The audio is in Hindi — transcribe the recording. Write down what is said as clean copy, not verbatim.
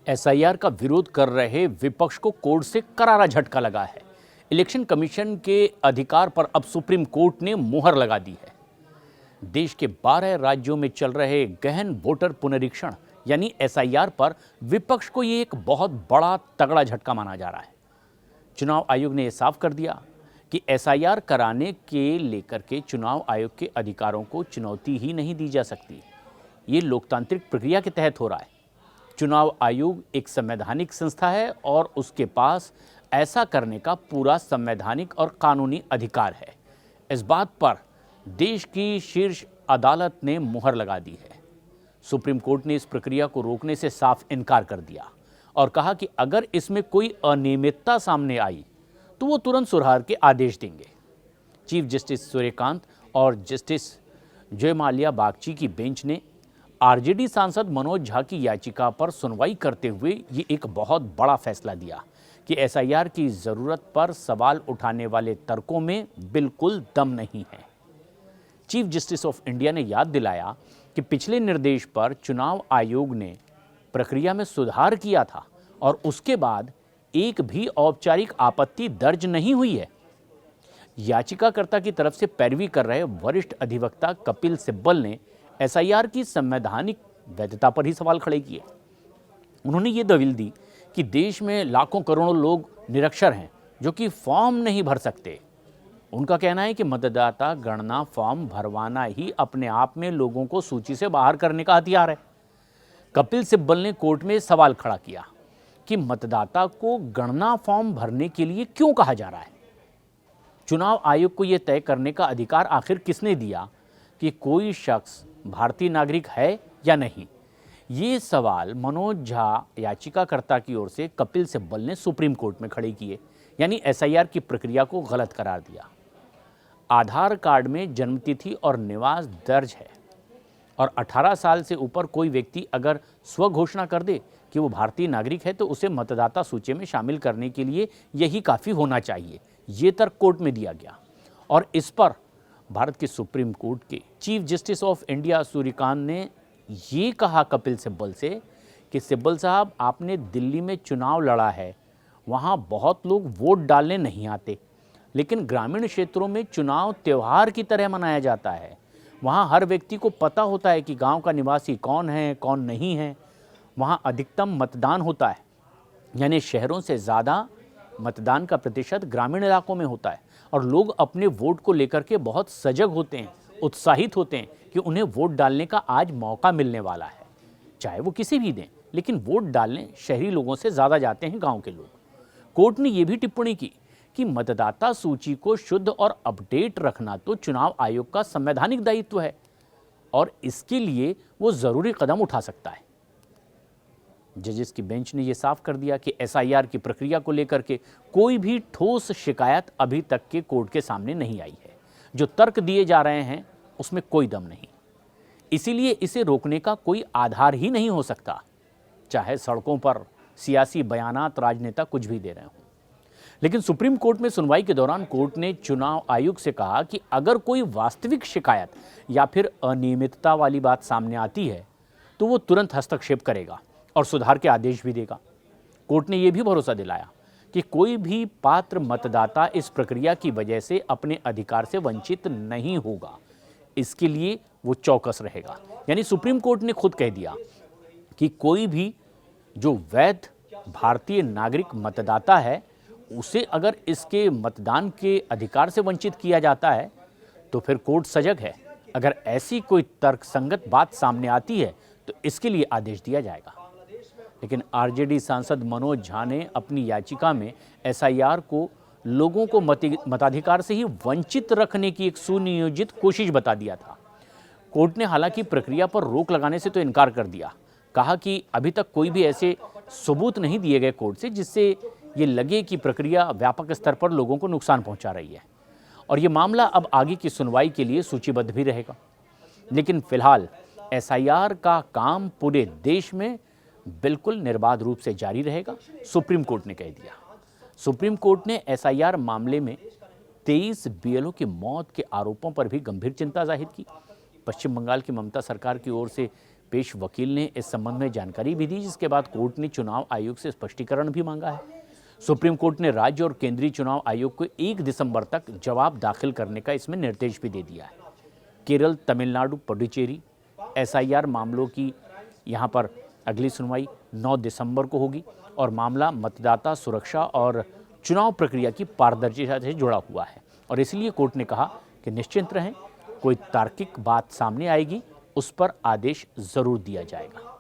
एसआईआर का विरोध कर रहे विपक्ष को कोर्ट से करारा झटका लगा है। इलेक्शन कमीशन के अधिकार पर अब सुप्रीम कोर्ट ने मुहर लगा दी है। देश के 12 राज्यों में चल रहे गहन वोटर पुनरीक्षण यानी एसआईआर पर विपक्ष को ये एक बहुत बड़ा तगड़ा झटका माना जा रहा है। चुनाव आयोग ने यह साफ कर दिया कि एसआईआर कराने के लेकर के चुनाव आयोग के अधिकारों को चुनौती ही नहीं दी जा सकती। ये लोकतांत्रिक प्रक्रिया के तहत हो रहा है। चुनाव आयोग एक संवैधानिक संस्था है और उसके पास ऐसा करने का पूरा संवैधानिक और कानूनी अधिकार है। इस बात पर देश की शीर्ष अदालत ने मुहर लगा दी है। सुप्रीम कोर्ट ने इस प्रक्रिया को रोकने से साफ इनकार कर दिया और कहा कि अगर इसमें कोई अनियमितता सामने आई तो वो तुरंत सुधार के आदेश देंगे। चीफ जस्टिस सूर्यकांत और जस्टिस जयमाल्या बागची की बेंच ने आरजेडी सांसद मनोज झा की याचिका पर सुनवाई करते हुए ये एक बहुत बड़ा फैसला दिया कि एसआईआर की जरूरत पर सवाल उठाने वाले तर्कों में बिल्कुल दम नहीं है। चीफ जस्टिस ऑफ इंडिया ने याद दिलाया कि पिछले निर्देश पर चुनाव आयोग ने प्रक्रिया में सुधार किया था और उसके बाद एक भी औपचारिक आपत्ति दर्ज नहीं हुई है। याचिकाकर्ता की तरफ से पैरवी कर रहे वरिष्ठ अधिवक्ता कपिल सिब्बल ने एसआईआर की संवैधानिक वैधता पर ही सवाल खड़े किए। उन्होंने ये दलील दी कि देश में लाखों करोड़ों लोग निरक्षर हैं जो कि फॉर्म नहीं भर सकते। उनका कहना है कि मतदाता गणना फॉर्म भरवाना ही अपने आप में लोगों को सूची से बाहर करने का हथियार है। कपिल सिब्बल ने कोर्ट में सवाल खड़ा किया कि मतदाता को गणना फॉर्म भरने के लिए क्यों कहा जा रहा है। चुनाव आयोग को यह तय करने का अधिकार आखिर किसने दिया कि कोई शख्स भारतीय नागरिक है या नहीं। ये सवाल मनोज झा याचिकाकर्ता की ओर से कपिल सिब्बल ने सुप्रीम कोर्ट में खड़े किए, यानी एसआईआर की प्रक्रिया को गलत करार दिया। आधार कार्ड में जन्मतिथि और निवास दर्ज है और 18 साल से ऊपर कोई व्यक्ति अगर स्व घोषणा कर दे कि वो भारतीय नागरिक है तो उसे मतदाता सूची में शामिल करने के लिए यही काफ़ी होना चाहिए। ये तर्क कोर्ट में दिया गया और इस पर भारत के सुप्रीम कोर्ट के chief justice of India Suryakant ने ये कहा कपिल सिब्बल से कि सिब्बल साहब, आपने दिल्ली में चुनाव लड़ा है, वहाँ बहुत लोग वोट डालने नहीं आते, लेकिन ग्रामीण क्षेत्रों में चुनाव त्यौहार की तरह मनाया जाता है। वहाँ हर व्यक्ति को पता होता है कि गांव का निवासी कौन है कौन नहीं है। वहाँ अधिकतम मतदान होता है, यानी शहरों से ज़्यादा मतदान का प्रतिशत ग्रामीण इलाकों में होता है और लोग अपने वोट को लेकर के बहुत सजग होते हैं, उत्साहित होते हैं कि उन्हें वोट डालने का आज मौका मिलने वाला है। चाहे वो किसी भी दें, लेकिन वोट डालने शहरी लोगों से ज़्यादा जाते हैं गांव के लोग। कोर्ट ने यह भी टिप्पणी की कि मतदाता सूची को शुद्ध और अपडेट रखना तो चुनाव आयोग का संवैधानिक दायित्व है और इसके लिए वो ज़रूरी कदम उठा सकता है। जजेस की बेंच ने यह साफ कर दिया कि एसआईआर की प्रक्रिया को लेकर के कोई भी ठोस शिकायत अभी तक के कोर्ट के सामने नहीं आई है। जो तर्क दिए जा रहे हैं उसमें कोई दम नहीं, इसीलिए इसे रोकने का कोई आधार ही नहीं हो सकता, चाहे सड़कों पर सियासी बयानात राजनेता कुछ भी दे रहे हों। लेकिन सुप्रीम कोर्ट में सुनवाई के दौरान कोर्ट ने चुनाव आयोग से कहा कि अगर कोई वास्तविक शिकायत या फिर अनियमितता वाली बात सामने आती है तो वो तुरंत हस्तक्षेप करेगा और सुधार के आदेश भी देगा। कोर्ट ने यह भी भरोसा दिलाया कि कोई भी पात्र मतदाता इस प्रक्रिया की वजह से अपने अधिकार से वंचित नहीं होगा। इसके लिए वो चौकस रहेगा। यानी सुप्रीम कोर्ट ने खुद कह दिया कि कोई भी जो वैध भारतीय नागरिक मतदाता है उसे अगर इसके मतदान के अधिकार से वंचित किया जाता है तो फिर कोर्ट सजग है। अगर ऐसी कोई तर्कसंगत बात सामने आती है तो इसके लिए आदेश दिया जाएगा। लेकिन आरजेडी सांसद मनोज झा ने अपनी याचिका में एसआईआर को लोगों को मताधिकार से ही वंचित रखने की एक सुनियोजित कोशिश बता दिया था। कोर्ट ने हालांकि प्रक्रिया पर रोक लगाने से तो इनकार कर दिया, कहा कि अभी तक कोई भी ऐसे सबूत नहीं दिए गए कोर्ट से जिससे ये लगे कि प्रक्रिया व्यापक स्तर पर लोगों को नुकसान पहुंचा रही है और ये मामला अब आगे की सुनवाई के लिए सूचीबद्ध भी रहेगा। लेकिन फिलहाल एसआईआर का काम पूरे देश में बिल्कुल निर्बाध रूप से जारी रहेगा, सुप्रीम कोर्ट ने कह दिया। सुप्रीम कोर्ट ने एसआईआर मामले में 23 बीएलओ की मौत के आरोपों पर भी गंभीर चिंता जाहिर की। पश्चिम बंगाल की ममता सरकार की ओर से पेश वकील ने इस संबंध में जानकारी भी दी, जिसके बाद कोर्ट ने चुनाव आयोग से स्पष्टीकरण भी मांगा है। सुप्रीम कोर्ट ने राज्य और केंद्रीय चुनाव आयोग को 1 दिसंबर तक जवाब दाखिल करने का इसमें निर्देश भी दे दिया है। केरल, तमिलनाडु, पुडुचेरी SIR मामलों की यहाँ पर अगली सुनवाई 9 दिसंबर को होगी और मामला मतदाता सुरक्षा और चुनाव प्रक्रिया की पारदर्शिता से जुड़ा हुआ है और इसलिए कोर्ट ने कहा कि निश्चिंत रहें, कोई तार्किक बात सामने आएगी उस पर आदेश जरूर दिया जाएगा।